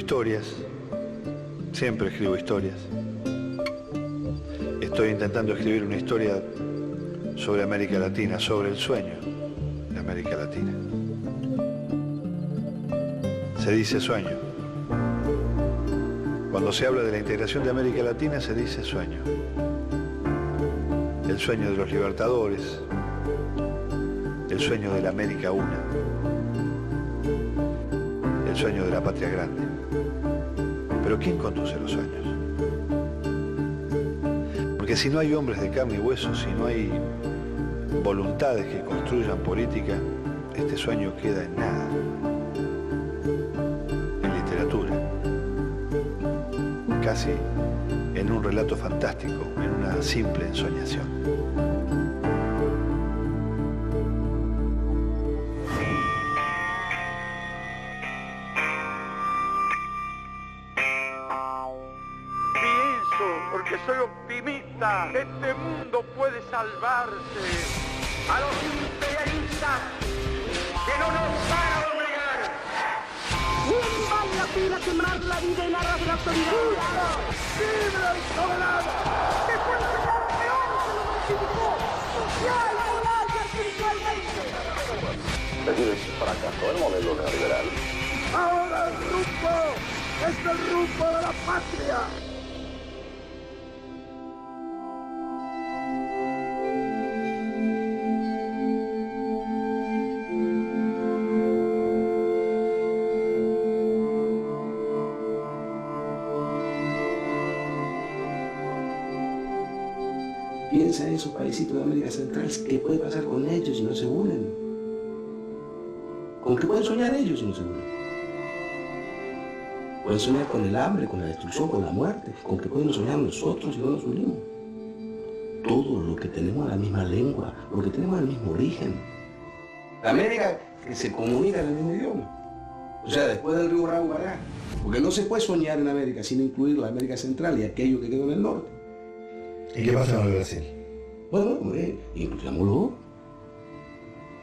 historias, siempre escribo historias. Estoy intentando escribir una historia sobre América Latina, sobre el sueño de América Latina. Se dice sueño. Cuando se habla de la integración de América Latina se dice sueño. El sueño de los libertadores, el sueño de la América una, el sueño de la patria grande. Pero ¿quién conduce los sueños? Porque si no hay hombres de carne y hueso, si no hay voluntades que construyan política, este sueño queda en nada, en literatura, casi en un relato fantástico, en una simple ensoñación. Pienso, porque soy optimista, que este mundo puede salvarse. A los imperialistas que no nos van a doblegar. Bien vale la pena quemar la vida en aras de la autoridad. ¡Libre y soberano! ¡Que fue el campeón que lo ratificó! ¡Social, moral y espiritualmente! Es decir, fracasó el modelo neoliberal. ¡Ahora el rumbo es el rumbo de la patria! Piensa en esos paísitos de América Central, ¿qué puede pasar con ellos si no se unen? ¿Con qué pueden soñar ellos si no se unen? Pueden soñar con el hambre, con la destrucción, con la muerte. ¿Con qué podemos soñar nosotros si no nos unimos? Todo lo que tenemos la misma lengua, lo que tenemos el mismo origen. América que se comunica en el mismo idioma. O sea, después del río Bravo para acá. Porque no se puede soñar en América sin incluir la América Central y aquello que quedó en el norte. ¿Y qué pasa con el Brasil? Bueno, hombre, incluyámoslo.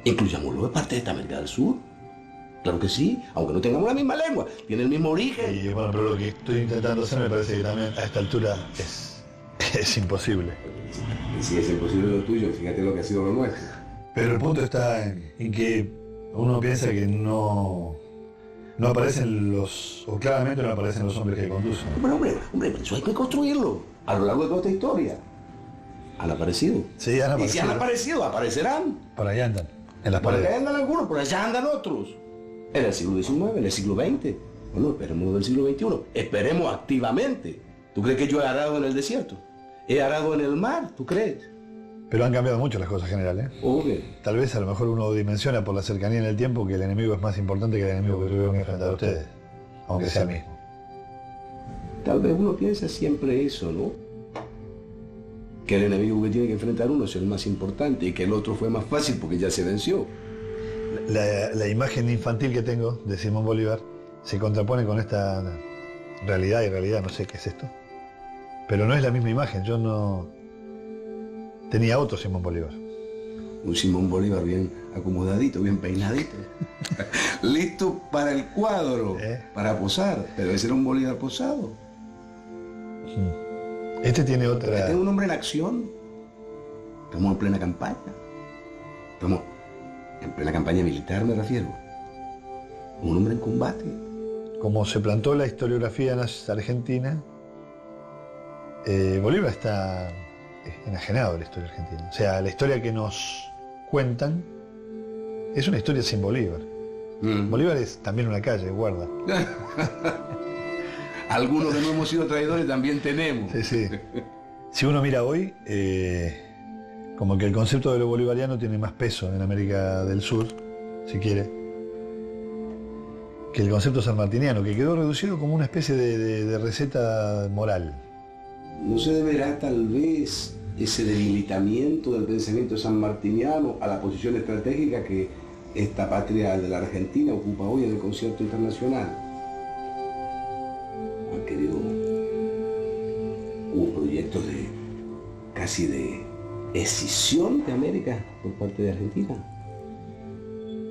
Incluyámoslo, es parte de esta América del Sur. Claro que sí, aunque no tengamos la misma lengua, tiene el mismo origen. Y bueno, pero lo que estoy intentando hacer me parece que también a esta altura es imposible. Si es imposible lo tuyo, fíjate lo que ha sido lo nuestro. Pero el punto está en que uno piensa que no aparecen o claramente no aparecen los hombres que conducen. Bueno, hombre, eso hay que construirlo. A lo largo de toda esta historia. Han aparecido. Sí, han aparecido. Y si han aparecido, aparecerán. Por ahí andan, en las Por paredes. acá andan algunos, por allá andan otros. En el siglo XIX, en el siglo XX. Bueno, esperemos del siglo XXI. Esperemos activamente. ¿Tú crees que yo he arado en el desierto? ¿He arado en el mar? ¿Tú crees? Pero han cambiado mucho las cosas generales. Obvio. Tal vez a lo mejor uno dimensiona por la cercanía en el tiempo que el enemigo es más importante que el enemigo que tuvieron que enfrentar ustedes. Aunque sea el mismo. Tal vez uno piensa siempre eso, ¿no? Que el enemigo que tiene que enfrentar uno es el más importante y que el otro fue más fácil porque ya se venció. La imagen infantil que tengo de Simón Bolívar se contrapone con esta realidad y realidad, no sé qué es esto. Pero no es la misma imagen, yo no... Tenía otro Simón Bolívar. Un Simón Bolívar bien acomodadito, bien peinadito. Listo para el cuadro, para posar. Pero ese era un Bolívar posado. Este tiene otra... Este es un hombre en acción. Estamos en plena campaña. Estamos en plena campaña militar, me refiero. Un hombre en combate. Como se plantó la historiografía en Argentina, Bolívar está enajenado de la historia argentina. O sea, la historia que nos cuentan es una historia sin Bolívar. Bolívar es también una calle, guarda. Algunos que no hemos sido traidores también tenemos. Sí, sí. Si uno mira hoy, como que el concepto de lo bolivariano tiene más peso en América del Sur, si quiere, que el concepto sanmartiniano, que quedó reducido como una especie de receta moral. ¿No se deberá tal vez ese debilitamiento del pensamiento sanmartiniano a la posición estratégica que esta patria de la Argentina ocupa hoy en el concierto internacional? Querido, hubo proyectos de casi de escisión de América por parte de Argentina.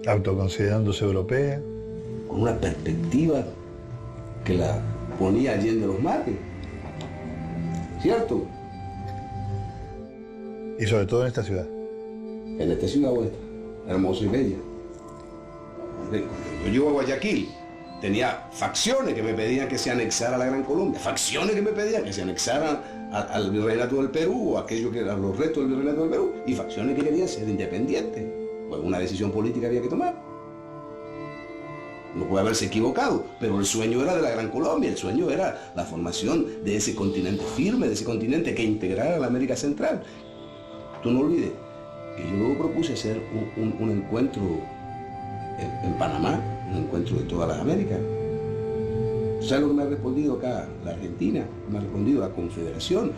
Autoconsiderándose europea. Con una perspectiva que la ponía Allende los mates. ¿Cierto? Y sobre todo en esta ciudad. En esta ciudad vuestra, hermosa y bella. Yo llego a Guayaquil, tenía facciones que me pedían que se anexara a la Gran Colombia, facciones que me pedían que se anexaran al virreinato del Perú, o aquello que eran los restos del virreinato del Perú, y facciones que querían ser independientes. Pues una decisión política había que tomar. No puede haberse equivocado, pero el sueño era de la Gran Colombia, el sueño era la formación de ese continente firme, de ese continente que integrara la América Central. Tú no olvides que yo luego propuse hacer un encuentro en Panamá, un encuentro de todas las Américas. ¿Sabes lo que me ha respondido acá la Argentina? Me ha respondido la Confederación,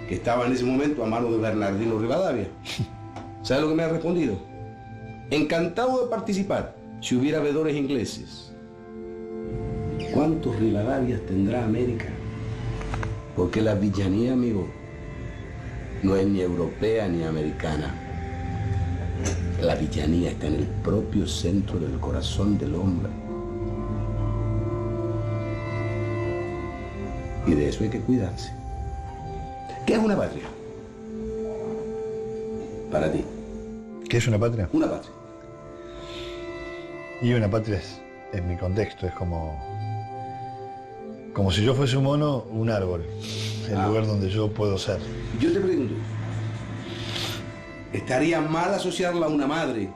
que estaba en ese momento a mano de Bernardino Rivadavia. ¿Sabes lo que me ha respondido? Encantado de participar si hubiera veedores ingleses. ¿Cuántos Rivadavias tendrá América? Porque la villanía, amigo, no es ni europea ni americana. La villanía está en el propio centro del corazón del hombre. Y de eso hay que cuidarse. ¿Qué es una patria? Para ti. ¿Qué es una patria? Una patria. Y una patria es, en mi contexto, es como si yo fuese un mono, un árbol, el lugar donde yo puedo ser. Yo te pregunto, ¿estaría mal asociarla a una madre?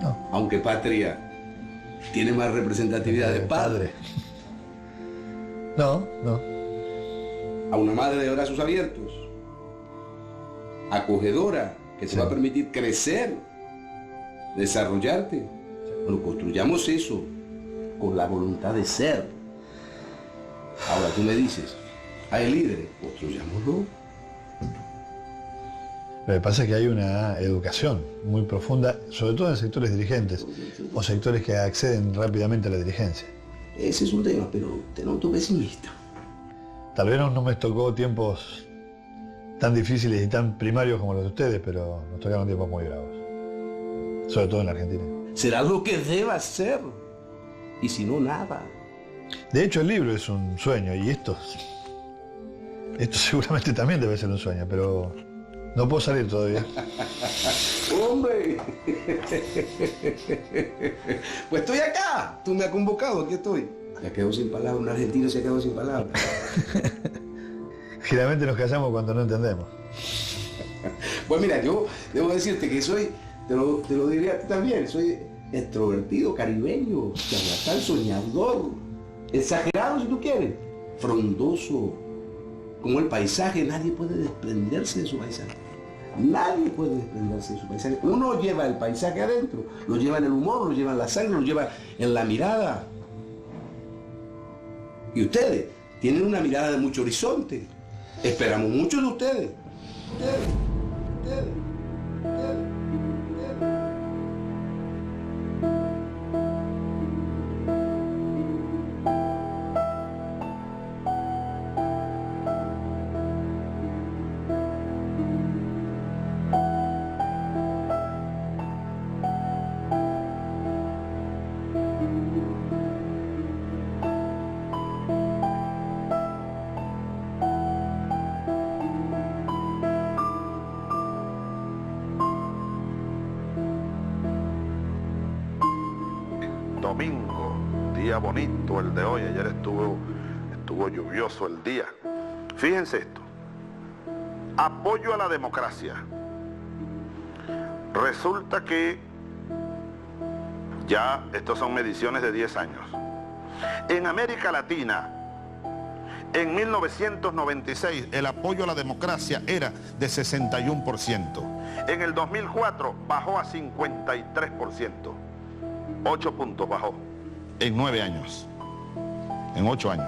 No. Aunque patria tiene más representatividad de padre. No. A una madre de brazos abiertos, acogedora, que te va a permitir crecer, desarrollarte. Bueno, construyamos eso con la voluntad de ser. Ahora tú me dices, hay líderes, construyámoslo. Lo que pasa es que hay una educación muy profunda, sobre todo en sectores dirigentes o sectores que acceden rápidamente a la dirigencia. Ese es un tema, pero te noto pesimista. Tal vez no me tocó tiempos tan difíciles y tan primarios como los de ustedes, pero nos tocaron tiempos muy bravos. Sobre todo en la Argentina. Será lo que deba ser. Y si no, nada. De hecho, el libro es un sueño y esto seguramente también debe ser un sueño, pero no puedo salir todavía. ¡Hombre! Pues estoy acá. Tú me has convocado, aquí estoy. Ya quedó sin palabras, un argentino se ha quedado sin palabras. Generalmente nos callamos cuando no entendemos. Pues mira, yo debo decirte que soy, te lo diría a ti también, soy extrovertido, caribeño, charlatán, soñador, exagerado si tú quieres, frondoso. Como el paisaje, nadie puede desprenderse de su paisaje. Nadie puede desprenderse de su paisaje. Uno lleva el paisaje adentro, lo lleva en el humor, lo lleva en la sangre, lo lleva en la mirada. Y ustedes tienen una mirada de mucho horizonte. Esperamos mucho de ustedes. Ustedes. Domingo, día bonito el de hoy. Ayer estuvo lluvioso el día. Fíjense esto. Apoyo a la democracia. Resulta que ya estos son mediciones de 10 años. En América Latina, en 1996, el apoyo a la democracia era de 61%. En el 2004 bajó a 53%. 8 puntos bajó en 9 años, en 8 años.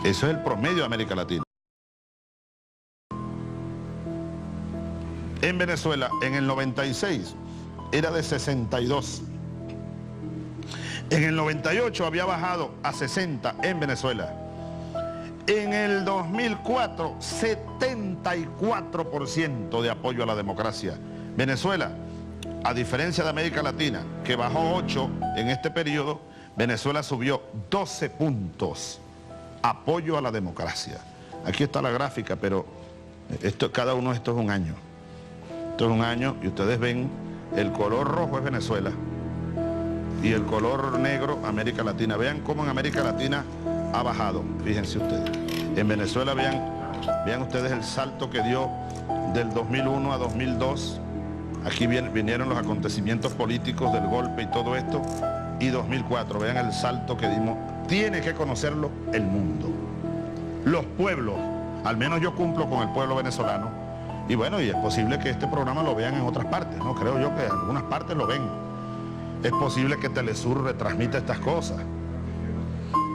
Eso es el promedio de América Latina. En Venezuela, en el 96, era de 62. En el 98 había bajado a 60 en Venezuela. En el 2004, 74% de apoyo a la democracia. Venezuela, A diferencia de América Latina, que bajó 8 en este periodo, Venezuela subió 12 puntos. Apoyo a la democracia. Aquí está la gráfica, pero cada uno de estos es un año. Esto es un año y ustedes ven, el color rojo es Venezuela y el color negro América Latina. Vean cómo en América Latina ha bajado, fíjense ustedes. En Venezuela vean ustedes el salto que dio del 2001 a 2002. Aquí vinieron los acontecimientos políticos del golpe y todo esto. Y 2004, vean el salto que dimos. Tiene que conocerlo el mundo. Los pueblos, al menos yo cumplo con el pueblo venezolano. Y bueno, y es posible que este programa lo vean en otras partes, ¿no? Creo yo que en algunas partes lo ven. Es posible que Telesur retransmita estas cosas.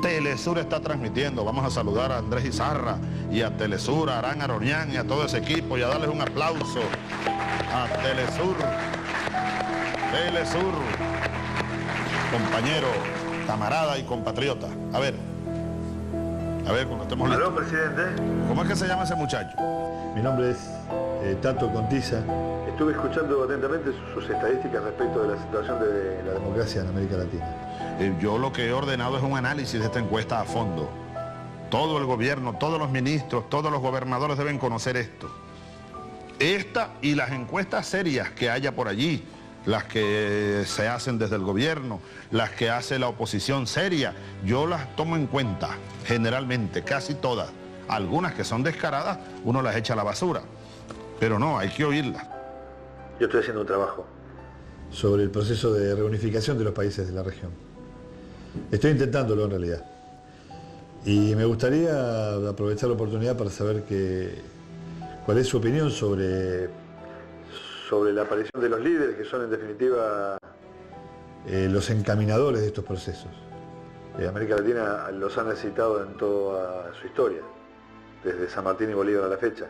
Telesur está transmitiendo. Vamos a saludar a Andrés Izarra y a Telesur, a Arán Aronián y a todo ese equipo y a darles un aplauso a Telesur. Telesur, compañero, camarada y compatriota. A ver, cuando estemos listos. ¿Aló, presidente? ¿Cómo es que se llama ese muchacho? Mi nombre es Tato Contiza. Estuve escuchando atentamente sus estadísticas respecto de la situación de la democracia en América Latina. Yo lo que he ordenado es un análisis de esta encuesta a fondo. Todo el gobierno, todos los ministros, todos los gobernadores deben conocer esto. Esta y las encuestas serias que haya por allí, las que se hacen desde el gobierno, las que hace la oposición seria, yo las tomo en cuenta, generalmente, casi todas. Algunas que son descaradas, uno las echa a la basura, pero no, hay que oírlas. Yo estoy haciendo un trabajo sobre el proceso de reunificación de los países de la región. Estoy intentándolo en realidad. Y me gustaría aprovechar la oportunidad para saber cuál es su opinión sobre la aparición de los líderes que son en definitiva los encaminadores de estos procesos. América Latina los ha necesitado en toda su historia, desde San Martín y Bolívar a la fecha.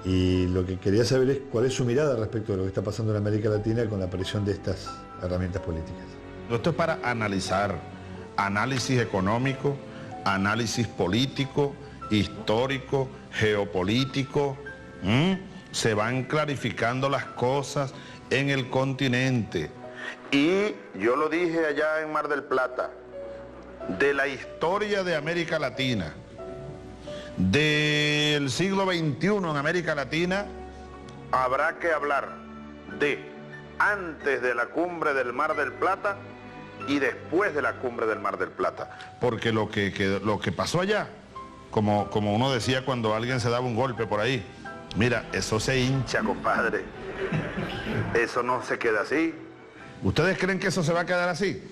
Y lo que quería saber es cuál es su mirada respecto de lo que está pasando en América Latina con la aparición de estas herramientas políticas. Esto es para analizar, análisis económico, análisis político, histórico, geopolítico. Se van clarificando las cosas en el continente. Y yo lo dije allá en Mar del Plata, de la historia de América Latina, del siglo XXI en América Latina, habrá que hablar de antes de la cumbre del Mar del Plata y después de la cumbre del Mar del Plata. Porque lo que pasó allá, como uno decía cuando alguien se daba un golpe por ahí, mira, eso se hincha, compadre. Eso no se queda así. ¿Ustedes creen que eso se va a quedar así?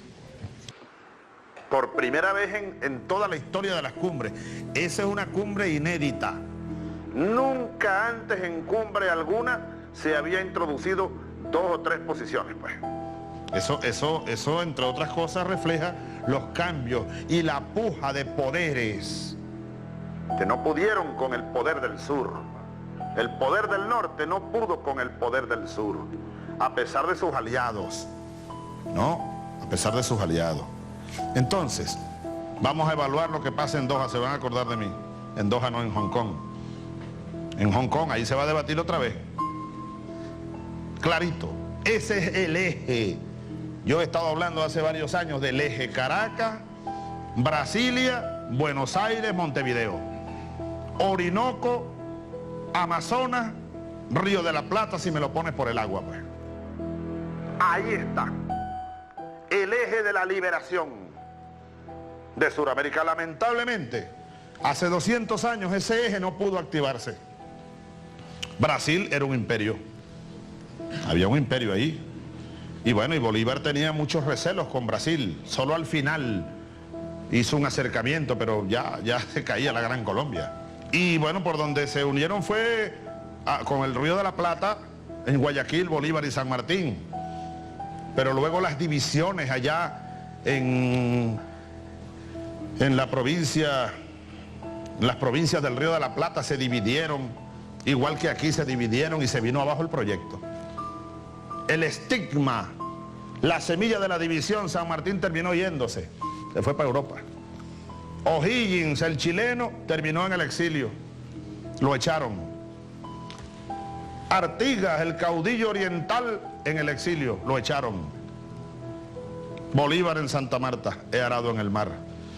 Por primera vez en toda la historia de las cumbres. Esa es una cumbre inédita. Nunca antes en cumbre alguna se había introducido 2 o 3 posiciones, pues. Eso, entre otras cosas, refleja los cambios y la puja de poderes que no pudieron con el poder del sur. El poder del norte no pudo con el poder del sur, a pesar de sus aliados, ¿no? A pesar de sus aliados. Entonces, vamos a evaluar lo que pasa en Doha, se van a acordar de mí. En Doha no, en Hong Kong. En Hong Kong, ahí se va a debatir otra vez. Clarito, ese es el eje. Yo he estado hablando hace varios años del eje Caracas, Brasilia, Buenos Aires, Montevideo. Orinoco, Amazonas, Río de la Plata, si me lo pones por el agua, pues. Ahí está. El eje de la liberación de Sudamérica. Lamentablemente, hace 200 años ese eje no pudo activarse. Brasil era un imperio. Había un imperio ahí. Y bueno, y Bolívar tenía muchos recelos con Brasil. Solo al final hizo un acercamiento, pero ya se caía la Gran Colombia. Y bueno, por donde se unieron fue con el Río de la Plata, en Guayaquil, Bolívar y San Martín. Pero luego las divisiones allá en la provincia, las provincias del Río de la Plata se dividieron, igual que aquí se dividieron y se vino abajo el proyecto. El estigma, la semilla de la división, San Martín terminó yéndose, se fue para Europa. O'Higgins, el chileno, terminó en el exilio, lo echaron. Artigas, el caudillo oriental, en el exilio, lo echaron. Bolívar en Santa Marta, he arado en el mar.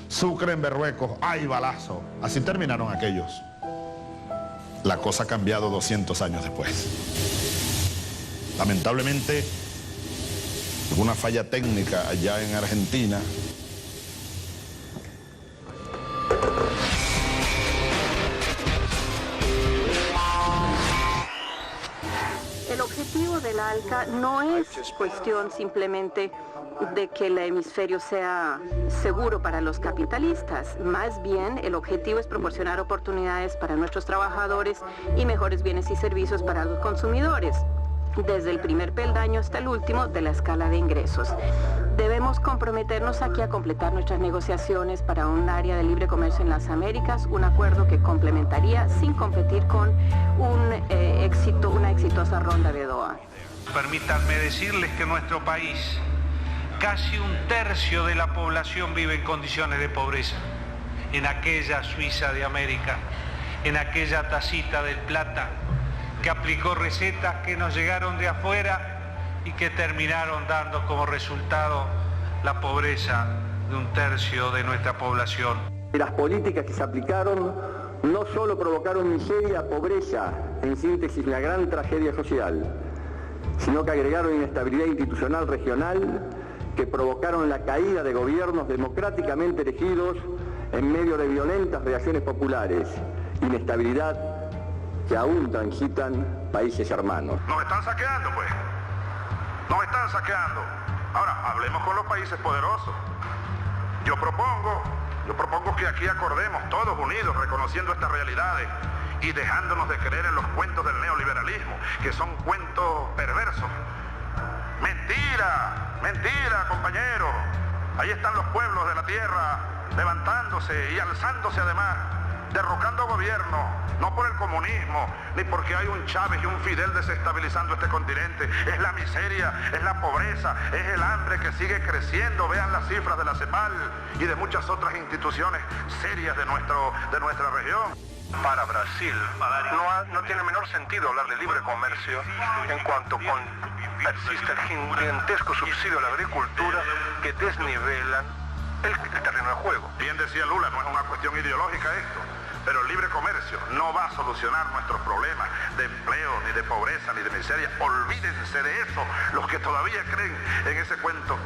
Sucre en Berruecos, ¡ay, balazo! Así terminaron aquellos. La cosa ha cambiado 200 años después. Lamentablemente, una falla técnica allá en Argentina. El objetivo del ALCA no es cuestión simplemente de que el hemisferio sea seguro para los capitalistas. Más bien, el objetivo es proporcionar oportunidades para nuestros trabajadores y mejores bienes y servicios para los consumidores, desde el primer peldaño hasta el último de la escala de ingresos. Debemos comprometernos aquí a completar nuestras negociaciones para un área de libre comercio en las Américas, un acuerdo que complementaría sin competir con una exitosa ronda de Doha. Permítanme decirles que en nuestro país casi un tercio de la población vive en condiciones de pobreza. En aquella Suiza de América, en aquella tacita del plata, que aplicó recetas que nos llegaron de afuera y que terminaron dando como resultado la pobreza de un tercio de nuestra población. Las políticas que se aplicaron no solo provocaron miseria, pobreza, en síntesis una gran tragedia social, sino que agregaron inestabilidad institucional regional, que provocaron la caída de gobiernos democráticamente elegidos en medio de violentas reacciones populares, inestabilidad que aún transitan países hermanos. Nos están saqueando, pues. Nos están saqueando. Ahora, hablemos con los países poderosos. Yo propongo que aquí acordemos todos unidos, reconociendo estas realidades y dejándonos de creer en los cuentos del neoliberalismo, que son cuentos perversos. Mentira, mentira, compañeros. Ahí están los pueblos de la tierra levantándose y alzándose además, derrocando gobiernos, no por el comunismo, ni porque hay un Chávez y un Fidel desestabilizando este continente. Es la miseria, es la pobreza, es el hambre que sigue creciendo. Vean las cifras de la CEPAL y de muchas otras instituciones serias de nuestra región. Para Brasil no tiene menor sentido hablar de libre comercio en cuanto persiste el gigantesco subsidio a la agricultura que desnivelan el terreno de juego. Bien decía Lula, no es una cuestión ideológica esto, pero el libre comercio no va a solucionar nuestros problemas de empleo, ni de pobreza, ni de miseria. Olvídense de eso, los que todavía creen en ese cuento.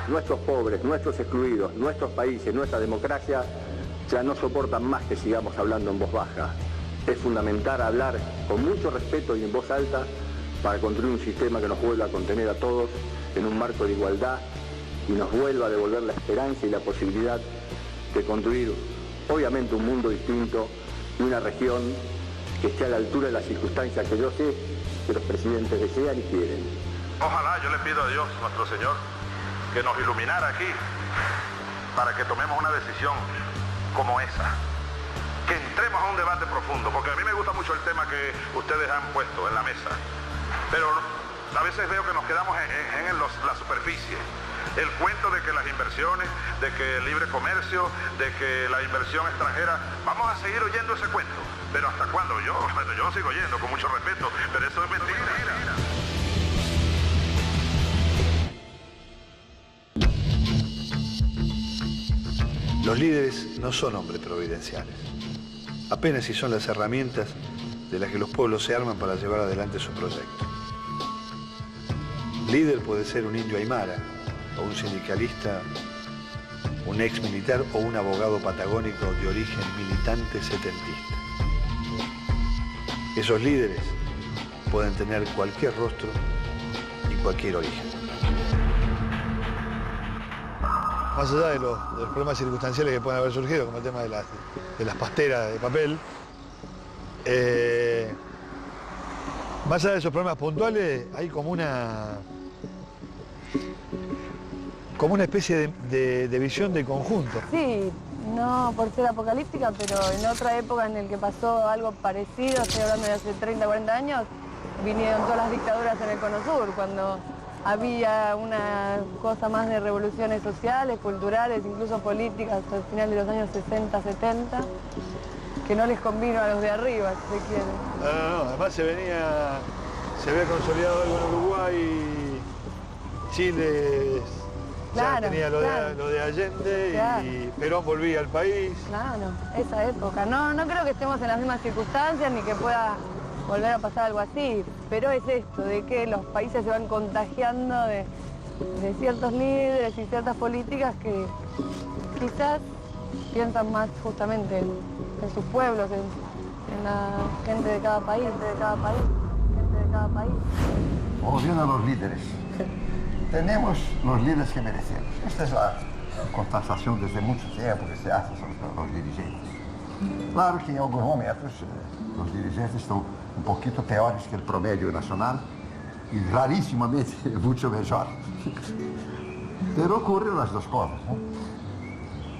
Nuestros pobres, nuestros excluidos, nuestros países, nuestra democracia ya no soportan más que sigamos hablando en voz baja. Es fundamental hablar con mucho respeto y en voz alta para construir un sistema que nos vuelva a contener a todos en un marco de igualdad y nos vuelva a devolver la esperanza y la posibilidad de construir, obviamente, un mundo distinto y una región que esté a la altura de las circunstancias que yo sé que los presidentes desean y quieren. Ojalá, yo le pido a Dios, nuestro Señor, que nos iluminara aquí para que tomemos una decisión como esa, que entremos a un debate profundo, porque a mí me gusta mucho el tema que ustedes han puesto en la mesa, pero a veces veo que nos quedamos en la superficie. El cuento de que las inversiones, de que el libre comercio, de que la inversión extranjera, vamos a seguir oyendo ese cuento, pero ¿hasta cuándo? Yo lo sigo oyendo con mucho respeto, pero eso es mentira. Los líderes no son hombres providenciales. Apenas si son las herramientas de las que los pueblos se arman para llevar adelante su proyecto. Líder puede ser un indio aymara, o un sindicalista, un ex militar o un abogado patagónico de origen militante setentista. Esos líderes pueden tener cualquier rostro y cualquier origen. Más allá de los problemas circunstanciales que pueden haber surgido, como el tema de las pasteras de papel, más allá de esos problemas puntuales, hay como una especie de visión de conjunto. Sí, no por ser apocalíptica, pero en otra época en la que pasó algo parecido, estoy hablando de hace 30, 40 años, vinieron todas las dictaduras en el Cono Sur, cuando había una cosa más de revoluciones sociales, culturales, incluso políticas, hasta el final de los años 60, 70, que no les convino a los de arriba, si se quiere. No, además se había consolidado algo en Uruguay Chile ya Claro, tenía claro. lo de Allende Claro. y Perón volvía al país. Claro, esa época. No creo que estemos en las mismas circunstancias ni que pueda volver a pasar algo así, pero es esto, de que los países se van contagiando de ciertos líderes y ciertas políticas que quizás piensan más justamente en sus pueblos, en la gente de cada país, gente de cada país. Volviendo a los líderes. Tenemos los líderes que merecemos. Esta es la constatación desde mucho tiempo que se hace sobre los dirigentes. Claro que en algunos momentos los dirigentes están un poquito peores que el promedio nacional y rarísimamente mucho mejor. Pero ocurren las dos cosas, ¿no?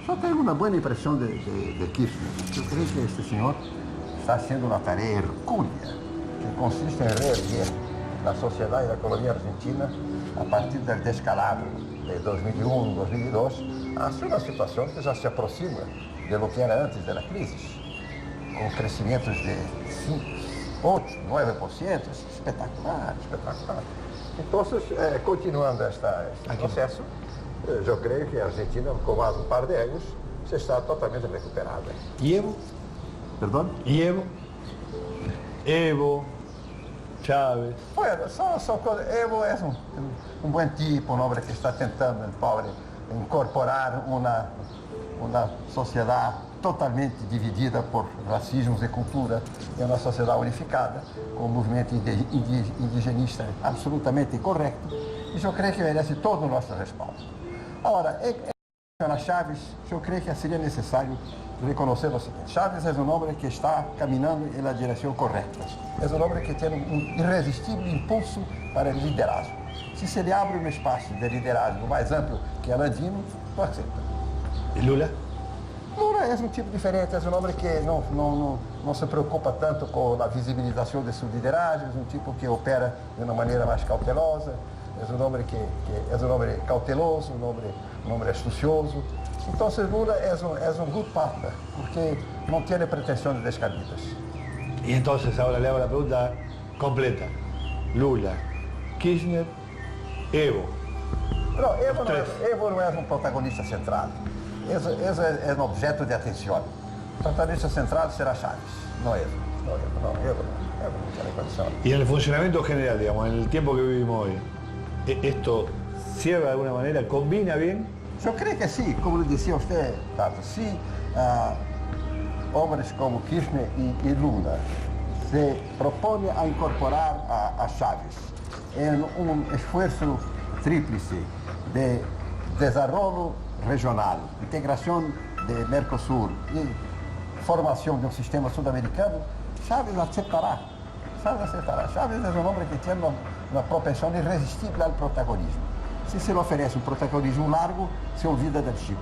Yo tengo una buena impresión de Kirchner. Yo creo que este señor está haciendo una tarea hercúlea que consiste en reerguer la sociedad y la economía argentina a partir del descalabro de 2001, 2002, hacia una situación que ya se aproxima de lo que era antes de la crisis, con crecimientos de 5, 8, 9%, es espectacular, espectacular. Entonces, continuando este proceso, yo creo que Argentina, con más un par de años, se está totalmente recuperada. ¿Y Evo? ¿Perdón? ¿Y Evo? Evo, Chávez. Bueno, son cosas. Evo es un buen tipo, un hombre que está tentando, el pobre, incorporar una sociedad totalmente dividida por racismos de cultura em uma sociedade unificada, com um movimento indigenista absolutamente correto, e eu creio que merece todo o nosso respaldo. Agora, em relação a Chávez, eu creio que seria necessário reconhecer o seguinte: Chávez é um homem que está caminhando na direção correta. É um homem que tem um irresistível impulso para o liderazgo. Se ele abre um espaço de liderazgo mais amplo que Alandino, não aceita. ¿Y Lula? Lula é um tipo diferente, é um homem que não se preocupa tanto com a visibilização de seu liderazgo, é um tipo que opera de uma maneira mais cautelosa, é um homem que é um homem cauteloso, um homem astucioso. Então, Lula é um good partner, porque não tem pretensões descabidas. Y entonces ahora le hago la pregunta completa. Lula, Kirchner, Evo. Não, Evo não é um protagonista central. Esse é um objeto de atenção. O protagonista central será Chávez, não Evo. Evo não tiene condição. Y en el funcionamiento general, digamos, en el tiempo que vivimos hoy, ¿esto cierra de alguna manera, combina bien? Eu creio que sim, como lhe dizia você, Tato, se homens como Kirchner e Lula se propõem a incorporar a Chávez em esforço tríplice de desenvolvimento regional, integração de Mercosul e formação de um sistema sul-americano, Chávez aceitará. Chávez é um homem que tem uma propensão irresistível ao protagonismo. Se se lhe oferece um protagonismo largo, se olvida del Chico.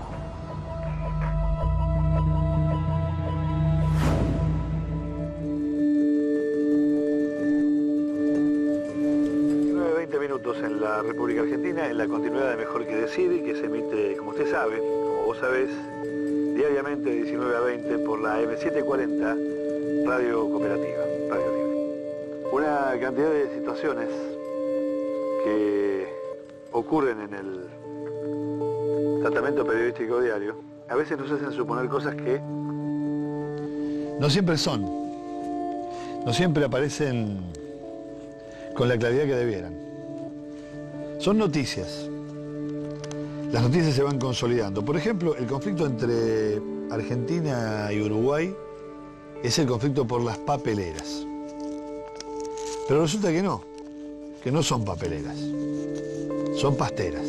Minutos en la República Argentina, en la continuidad de Mejor que Decide, que se emite, como usted sabe, como vos sabés, diariamente de 19 a 20 por la M740 Radio Cooperativa, Radio Libre. Una cantidad de situaciones que ocurren en el tratamiento periodístico diario, a veces nos hacen suponer cosas que no siempre son, no siempre aparecen con la claridad que debieran. Son noticias. Las noticias se van consolidando. Por ejemplo, el conflicto entre Argentina y Uruguay es el conflicto por las papeleras. Pero resulta que no son papeleras, son pasteras.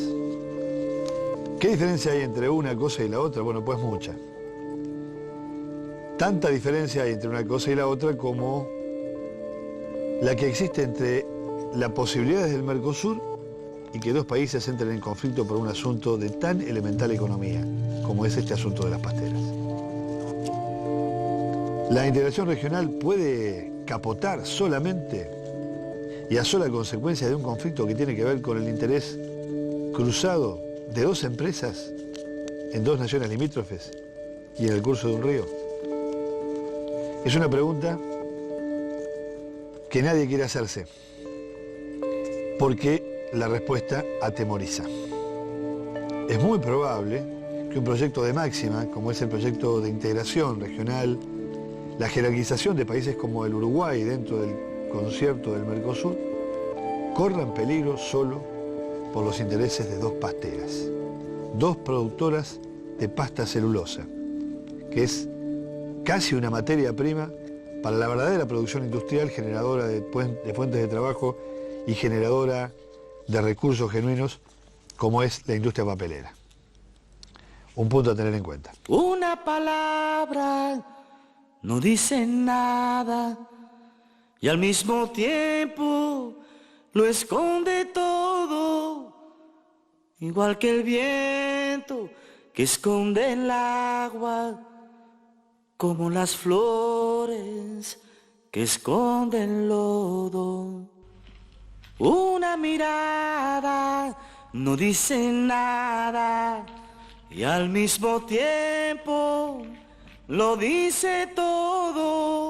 ¿Qué diferencia hay entre una cosa y la otra? Bueno, pues mucha. Tanta diferencia hay entre una cosa y la otra como la que existe entre las posibilidades del Mercosur y que dos países entren en conflicto por un asunto de tan elemental economía como es este asunto de las pasteras. La integración regional puede capotar solamente y a sola consecuencia de un conflicto que tiene que ver con el interés cruzado de dos empresas en dos naciones limítrofes y en el curso de un río. Es una pregunta que nadie quiere hacerse, porque la respuesta atemoriza. Es muy probable que un proyecto de máxima, como es el proyecto de integración regional, la jerarquización de países como el Uruguay dentro del concierto del Mercosur, corra en peligro solo por los intereses de dos pasteras, dos productoras de pasta celulosa, que es casi una materia prima para la verdadera producción industrial, generadora de fuentes de trabajo y generadora de recursos genuinos, como es la industria papelera. Un punto a tener en cuenta. Una palabra no dice nada y al mismo tiempo lo esconde todo, igual que el viento que esconde el agua, como las flores que esconden el lodo. Una mirada no dice nada y al mismo tiempo lo dice todo,